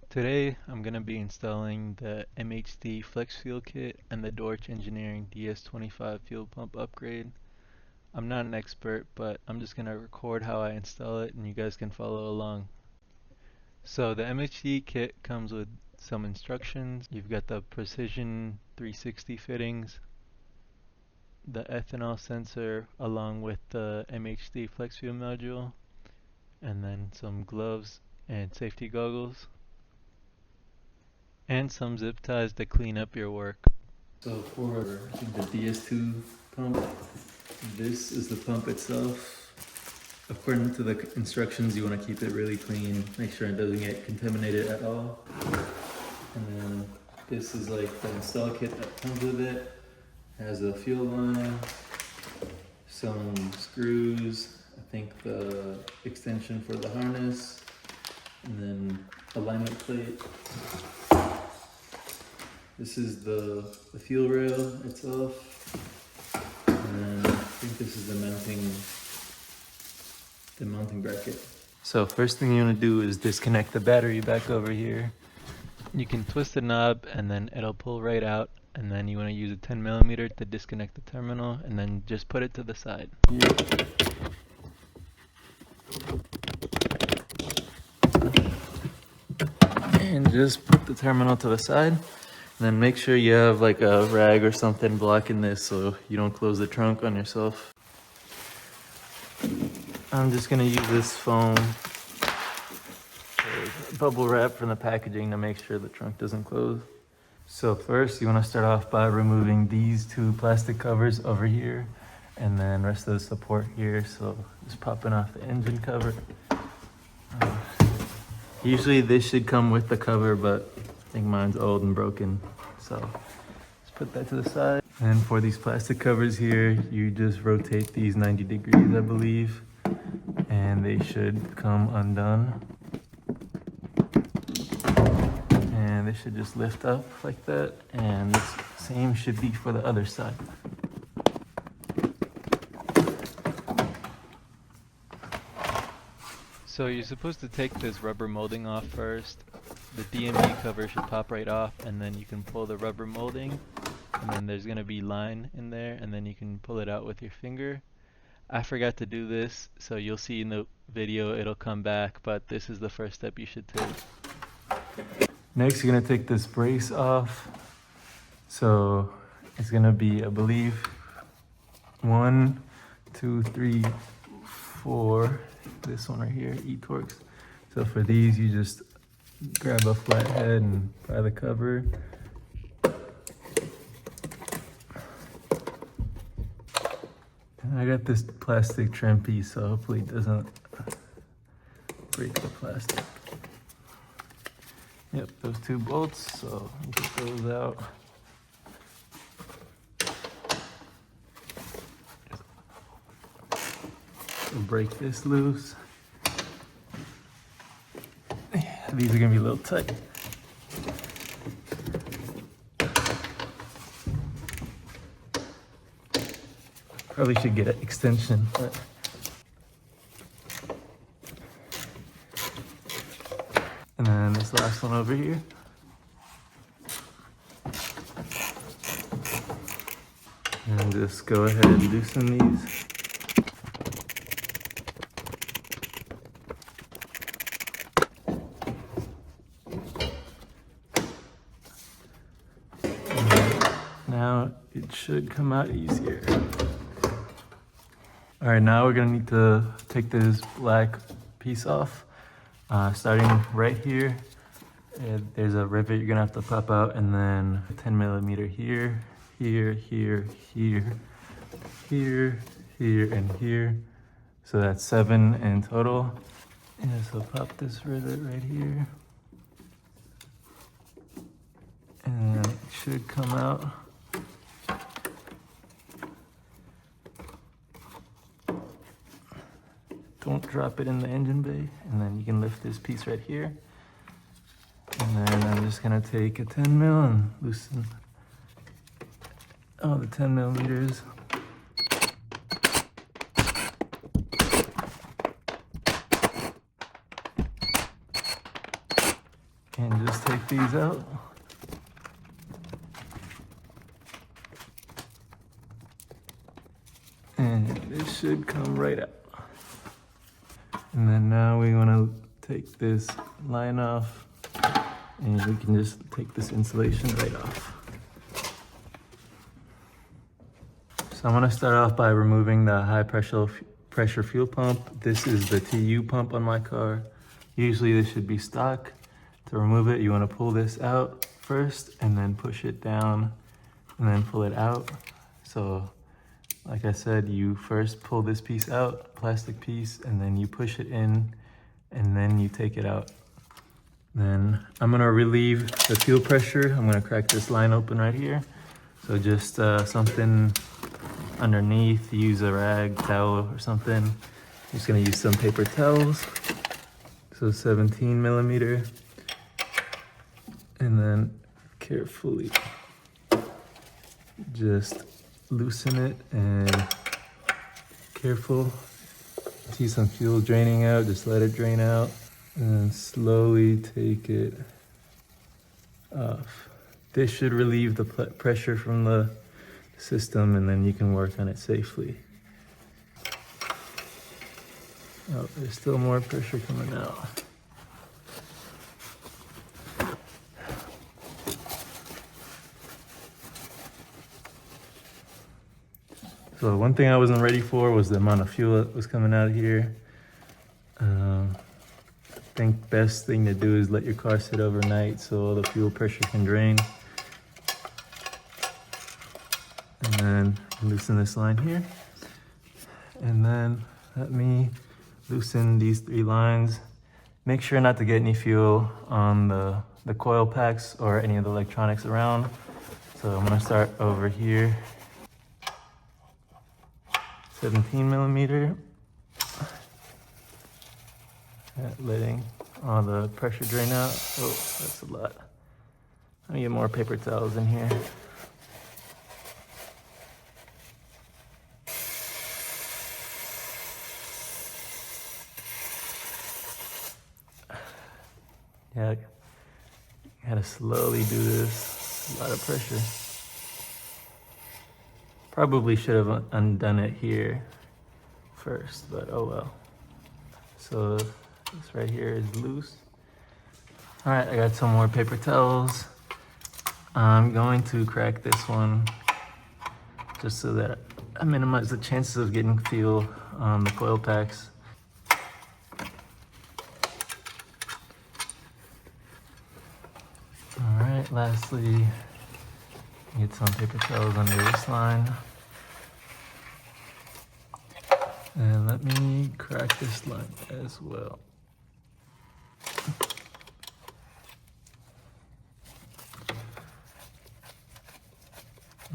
Today I'm going to be installing the MHD Flex Fuel Kit and the Dorch Engineering DS25 fuel pump upgrade. I'm not an expert, but I'm just going to record how I install it and you guys can follow along. So the MHD kit comes with some instructions. You've got the Precision 360 fittings, the ethanol sensor along with the MHD Flex Fuel module, and then some gloves and safety goggles, and some zip ties to clean up your work. So for the DS2 pump, this is the pump itself. According to the instructions, you want to keep it really clean, make sure it doesn't get contaminated at all. And then this is like the install kit that comes with it. It has a fuel line, some screws, I think the extension for the harness, and then alignment plate. This is the fuel rail itself, and then I think this is the mounting bracket. So first thing you want to do is disconnect the battery back over here. You can twist the knob and then it'll pull right out, and then you want to use a 10mm to disconnect the terminal and then just put it to the side. And just put the terminal to the side. And then make sure you have like a rag or something blocking this so you don't close the trunk on yourself. I'm just gonna use this foam bubble wrap from the packaging to make sure the trunk doesn't close. So first you wanna start off by removing these two plastic covers over here and then rest of the support here. So just popping off the engine cover. Usually this should come with the cover, but I think mine's old and broken, so just put that to the side. And for these plastic covers here, you just rotate these 90 degrees, I believe, and they should come undone. And they should just lift up like that, and the same should be for the other side. So you're supposed to take this rubber molding off first. The DME cover should pop right off, and then you can pull the rubber molding, and then there's going to be line in there, and then you can pull it out with your finger. I forgot to do this, so you'll see in the video it'll come back, but this is the first step you should take. Next you're going to take this brace off. So it's going to be, I believe, 1, 2, 3, 4. This one right here, E-Torx. So for these, you just grab a flat head and pry the cover. And I got this plastic trim piece, so hopefully it doesn't break the plastic. Yep, those two bolts, so get those out. We'll break this loose. Yeah, these are gonna be a little tight. Probably should get an extension, but and then this last one over here. And just go ahead and loosen these. Now it should come out easier. All right, now we're gonna need to take this black piece off. Starting right here, there's a rivet you're gonna have to pop out, and then 10mm here, here, here, here, here, here, and here. So that's 7 in total. And so pop this rivet right here. And it should come out. Don't drop it in the engine bay, and then you can lift this piece right here. And then I'm just gonna take a 10mm and loosen all the 10mm. And just take these out. And this should come right out. And then now we want to take this line off, and we can just take this insulation right off. So I'm going to start off by removing the high pressure fuel pump. This is the TU pump on my car. Usually this should be stock. To remove it, you want to pull this out first and then push it down and then pull it out. So like I said, you first pull this piece out, plastic piece, and then you push it in, and then you take it out. Then I'm gonna relieve the fuel pressure. I'm gonna crack this line open right here. So just something underneath, use a rag, towel, or something. I'm just gonna use some paper towels. So 17 millimeter. And then carefully just loosen it, and careful. See some fuel draining out, just let it drain out, and then slowly take it off. This should relieve the pressure from the system, and then you can work on it safely. Oh, there's still more pressure coming out. So one thing I wasn't ready for was the amount of fuel that was coming out of here. I think best thing to do is let your car sit overnight so the fuel pressure can drain. And then loosen this line here. And then let me loosen these 3 lines. Make sure not to get any fuel on the coil packs or any of the electronics around. So I'm gonna start over here. 17 millimeter. Letting all the pressure drain out. Oh, that's a lot. Let me get more paper towels in here. Yeah, I gotta slowly do this. A lot of pressure. Probably should have undone it here first, but oh well. So this right here is loose. All right, I got some more paper towels. I'm going to crack this one just so that I minimize the chances of getting fuel on the coil packs. All right, lastly, get some paper towels under this line. And let me crack this line as well.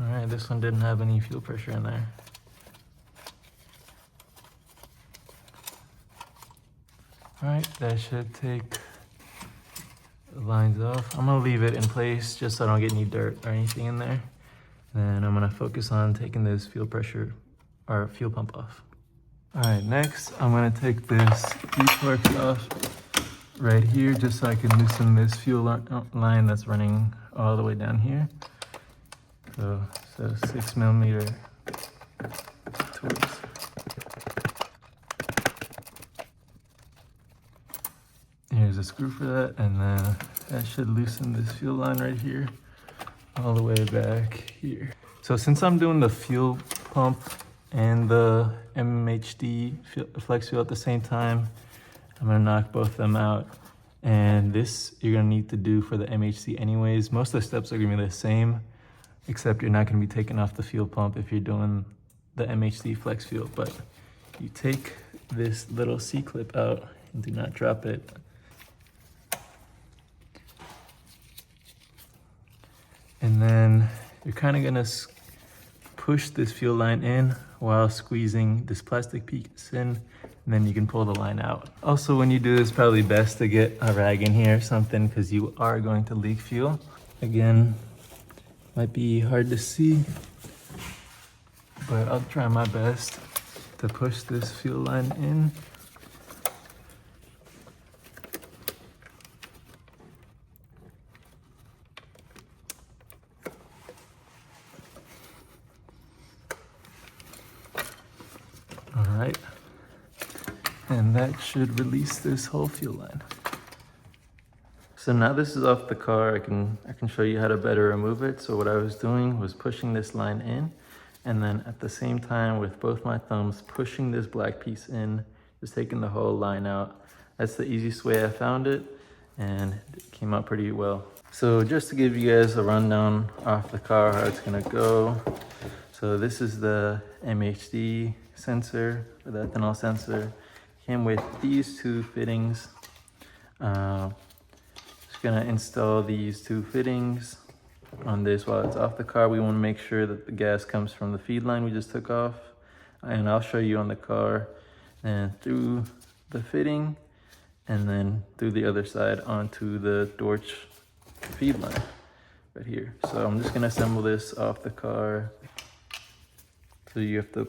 All right, this one didn't have any fuel pressure in there. All right, that should take the lines off. I'm gonna leave it in place just so I don't get any dirt or anything in there. Then I'm gonna focus on taking this fuel pressure or fuel pump off. All right, next I'm gonna take this D-parts off right here just so I can loosen this fuel line that's running all the way down here. So 6 millimeter tools. Here's a screw for that, and then that should loosen this fuel line right here all the way back here. So since I'm doing the fuel pump and the MHD flex fuel at the same time, I'm gonna knock both of them out. And this you're gonna need to do for the MHD anyways. Most of the steps are gonna be the same, except you're not gonna be taking off the fuel pump if you're doing the MHD flex fuel. But you take this little C-clip out and do not drop it. And then you're kind of gonna push this fuel line in while squeezing this plastic piece in, and then you can pull the line out. Also, when you do this, probably best to get a rag in here or something, because you are going to leak fuel. Again, might be hard to see, but I'll try my best to push this fuel line in. and that should release this whole fuel line. So now this is off the car, I can show you how to better remove it. So what I was doing was pushing this line in, and then at the same time with both my thumbs pushing this black piece in, just taking the whole line out. That's the easiest way I found it, and it came out pretty well. So just to give you guys a rundown off the car, how it's gonna go. So this is the MHD sensor, the ethanol sensor. Came with these two fittings. Gonna install these two fittings on this while it's off the car. We want to make sure that the gas comes from the feed line we just took off, and I'll show you on the car, and through the fitting, and then through the other side onto the Dorch feed line right here. So I'm just gonna assemble this off the car. So you have to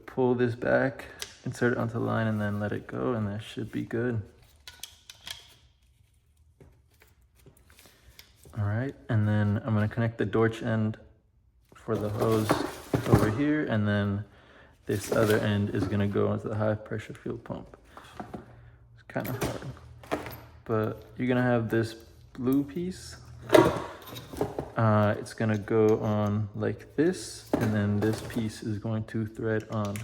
pull this back, insert it onto the line, and then let it go, and that should be good. All right, and then I'm gonna connect the Dorch end for the hose over here, and then this other end is gonna go into the high pressure fuel pump. It's kind of hard, but you're gonna have this blue piece. It's gonna go on like this, and then this piece is going to thread on.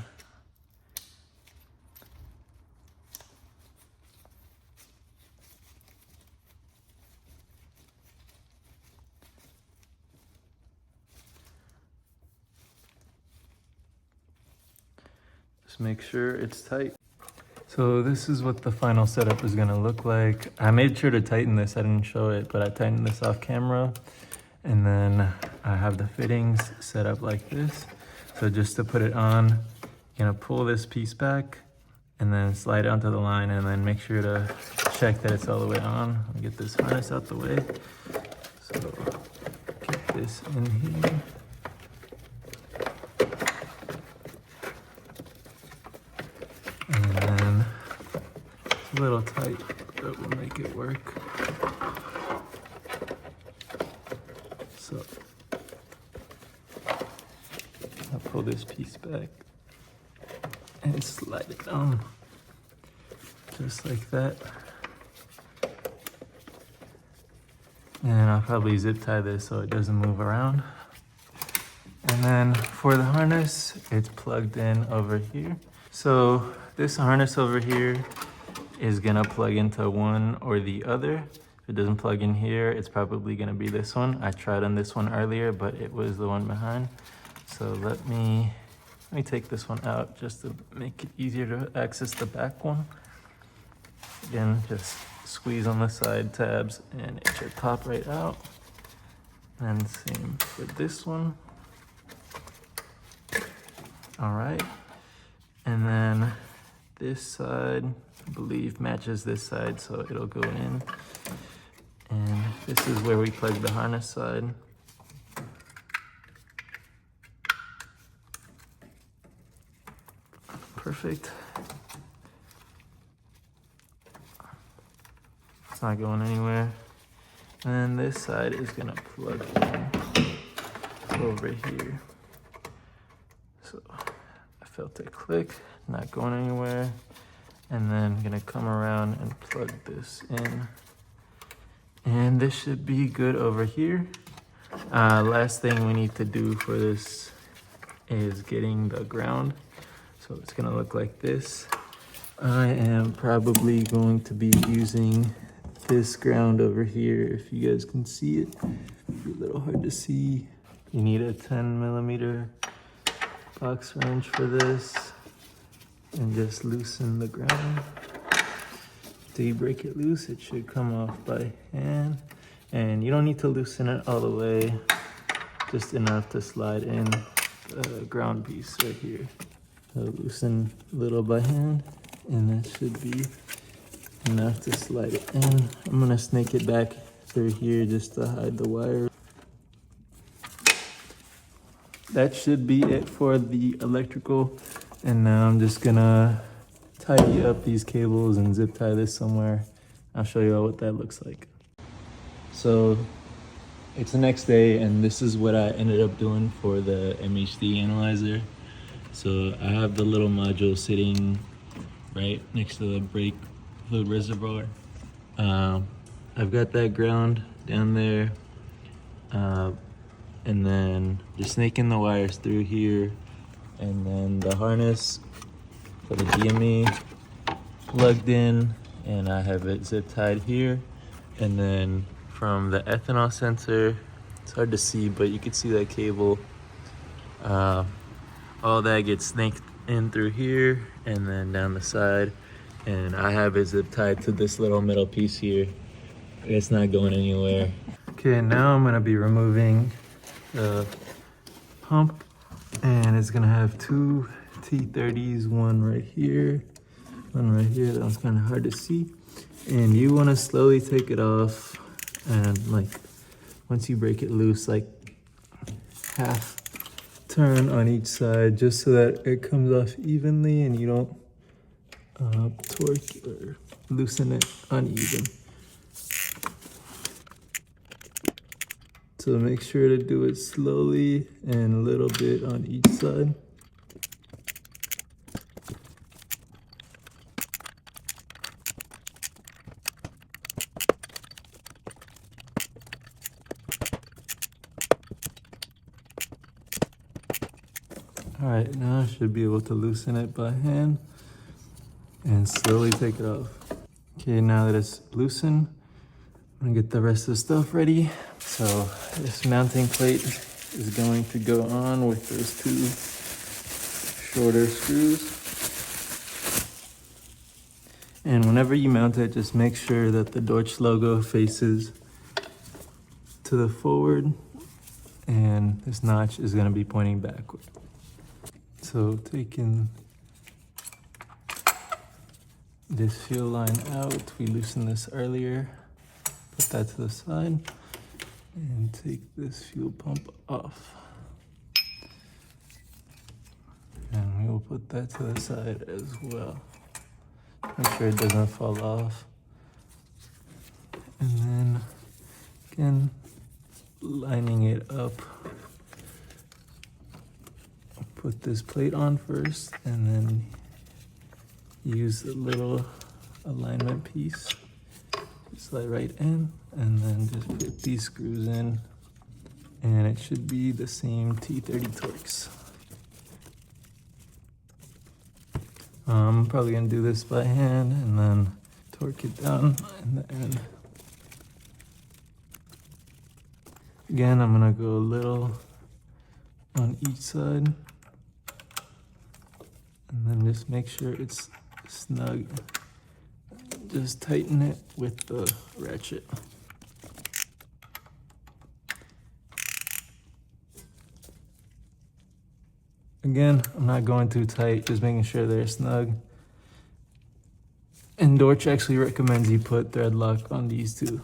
Just make sure it's tight. So this is what the final setup is gonna look like. I made sure to tighten this, I didn't show it, but I tightened this off camera. And then I have the fittings set up like this. So just to put it on, you're gonna pull this piece back and then slide it onto the line, and then make sure to check that it's all the way on. I'll get this harness out the way. So get this in here. And then it's a little tight, but we'll make it work. So I'll pull this piece back and slide it down, just like that. And I'll probably zip tie this so it doesn't move around. And then for the harness, it's plugged in over here. So this harness over here is gonna plug into one or the other. If it doesn't plug in here, it's probably gonna be this one. I tried on this one earlier, but it was the one behind. So let me take this one out just to make it easier to access the back one. Again, just squeeze on the side tabs and it should pop right out. And same for this one. All right. And then this side, I believe, matches this side, so it'll go in. And this is where we plug the harness side. Perfect. It's not going anywhere. And then this side is gonna plug in over here. So I felt it click, not going anywhere. And then I'm gonna come around and plug this in. And this should be good over here. Last thing we need to do for this is getting the ground. So it's gonna look like this. I am probably going to be using this ground over here, if you guys can see it. It'd be a little hard to see. You need a 10mm box wrench for this. And just loosen the ground. Till you break it loose, it should come off by hand. And you don't need to loosen it all the way, just enough to slide in the ground piece right here. So loosen a little by hand, and that should be enough to slide it in. I'm gonna snake it back through here just to hide the wire. That should be it for the electrical. And now I'm just gonna tidy up these cables and zip tie this somewhere. I'll show you all what that looks like. So it's the next day, and this is what I ended up doing for the MHD analyzer. So I have the little module sitting right next to the brake fluid reservoir. I've got that ground down there, and then just snaking the wires through here, and then the harness for the DME plugged in, and I have it zip tied here. And then from the ethanol sensor, it's hard to see, but you can see that cable. All that gets snaked in through here and then down the side, and I have it zip tied to this little metal piece here. It's not going anywhere. Okay, now I'm gonna be removing the pump, and it's gonna have two T30s, one right here, one right here. That one's kind of hard to see. And you want to slowly take it off, and like once you break it loose, like half turn on each side, just so that it comes off evenly and you don't torque or loosen it uneven. So make sure to do it slowly and a little bit on each side. All right, now I should be able to loosen it by hand and slowly take it off. Okay, now that it's loosened, I'm gonna get the rest of the stuff ready. So this mounting plate is going to go on with those two shorter screws. And whenever you mount it, just make sure that the Dorch logo faces to the forward, and this notch is gonna be pointing backward. So taking this fuel line out, we loosened this earlier, put that to the side, and take this fuel pump off. And we will put that to the side as well. Make sure it doesn't fall off. And then, again, lining it up. Put this plate on first, and then use the little alignment piece. Slide right in, and then just put these screws in, and it should be the same T30 Torx. I'm probably gonna do this by hand and then torque it down in the end. Again, I'm gonna go a little on each side, and then just make sure it's snug. Just tighten it with the ratchet. Again, I'm not going too tight, just making sure they're snug. And Dorch actually recommends you put thread lock on these too.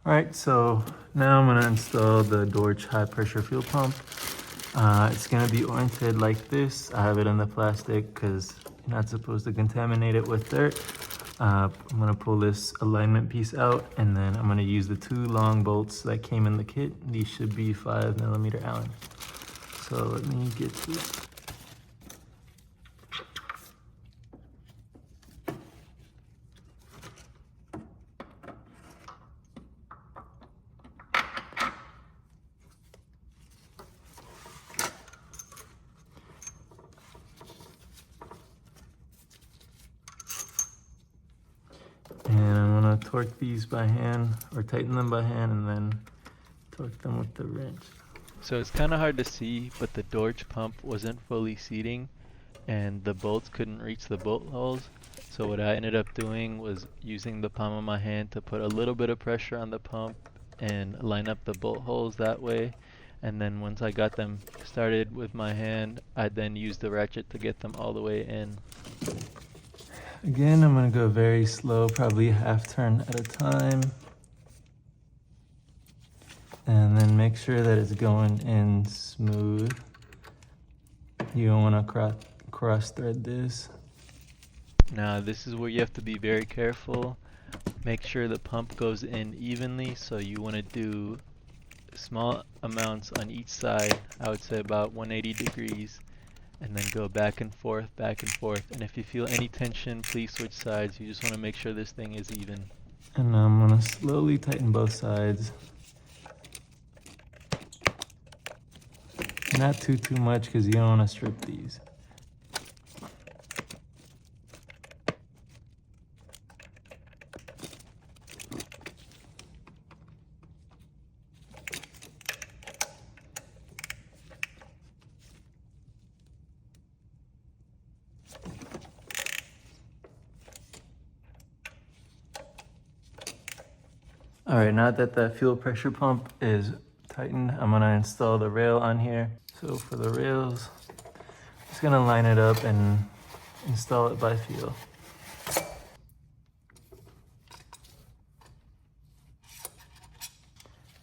All right, so now I'm gonna install the Dorch high pressure fuel pump. It's gonna be oriented like this. I have it in the plastic because you're not supposed to contaminate it with dirt. I'm gonna pull this alignment piece out, and then I'm gonna use the two long bolts that came in the kit. These should be 5mm Allen. So let me get to it. And I'm gonna torque these by hand, or tighten them by hand, and then torque them with the wrench. So it's kind of hard to see, but the Dorch pump wasn't fully seating and the bolts couldn't reach the bolt holes. So what I ended up doing was using the palm of my hand to put a little bit of pressure on the pump and line up the bolt holes that way. And then once I got them started with my hand, I then used the ratchet to get them all the way in. Again, I'm gonna go very slow, probably half turn at a time. And then make sure that it's going in smooth. You don't want to cross thread this. Now this is where you have to be very careful. Make sure the pump goes in evenly, so you want to do small amounts on each side. I would say about 180 degrees. and then go back and forth, and if you feel any tension, please switch sides. You just want to make sure this thing is even. And now I'm gonna slowly tighten both sides. Not too much because you don't want to strip these. All right, now that the fuel pressure pump is tightened, I'm gonna install the rail on here. So for the rails, just gonna line it up and install it by feel.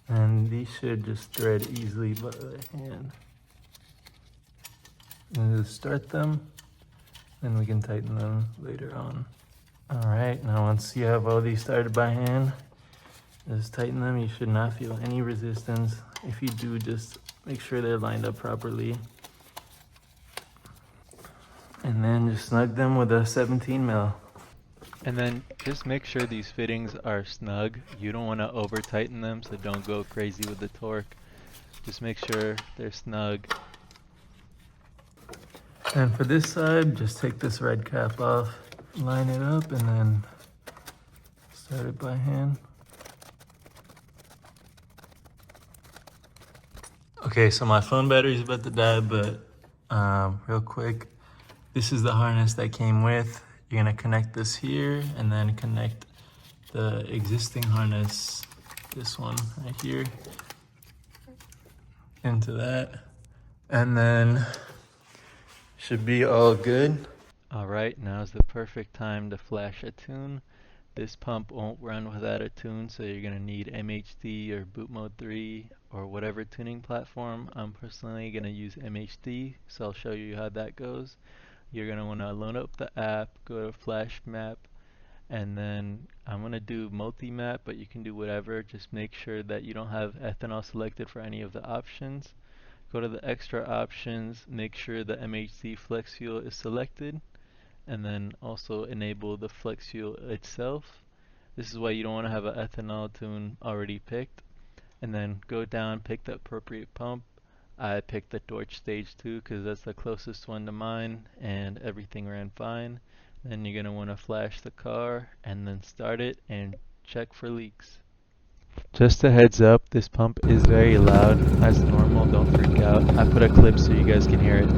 And these should just thread easily by hand. And just start them, then we can tighten them later on. All right, now once you have all these started by hand, just tighten them. You should not feel any resistance. If you do, just make sure they're lined up properly. And then just snug them with a 17 mil. And then just make sure these fittings are snug. You don't want to over tighten them, so don't go crazy with the torque. Just make sure they're snug. And for this side, just take this red cap off, line it up, and then start it by hand. Okay, so my phone battery is about to die, but real quick, this is the harness that came with. You're gonna connect this here and then connect the existing harness, this one right here, into that. And then should be all good. Alright, now's the perfect time to flash a tune. This pump won't run without a tune, so you're going to need MHD or Boot Mode 3 or whatever tuning platform. I'm personally going to use MHD, so I'll show you how that goes. You're going to want to load up the app, go to Flash Map, and then I'm going to do multi-map, but you can do whatever. Just make sure that you don't have ethanol selected for any of the options. Go to the extra options, make sure the MHD Flex Fuel is selected, and then also enable the flex fuel itself. This is why you don't want to have an ethanol tune already picked. And then go down, pick the appropriate pump. I picked the Dorch Stage 2 because that's the closest one to mine, and everything ran fine. Then you're going to want to flash the car and then start it and check for leaks. Just a heads up, this pump is very loud. As normal, don't freak out. I put a clip so you guys can hear it.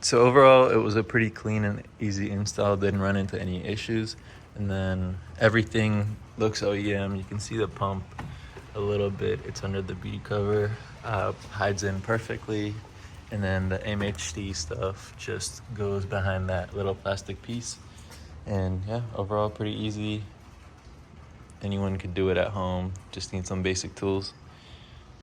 So overall, it was a pretty clean and easy install. Didn't run into any issues. And then everything looks OEM. You can see the pump a little bit. It's under the bead cover. Hides in perfectly. And then the MHD stuff just goes behind that little plastic piece. And yeah, overall pretty easy. Anyone could do it at home. Just need some basic tools.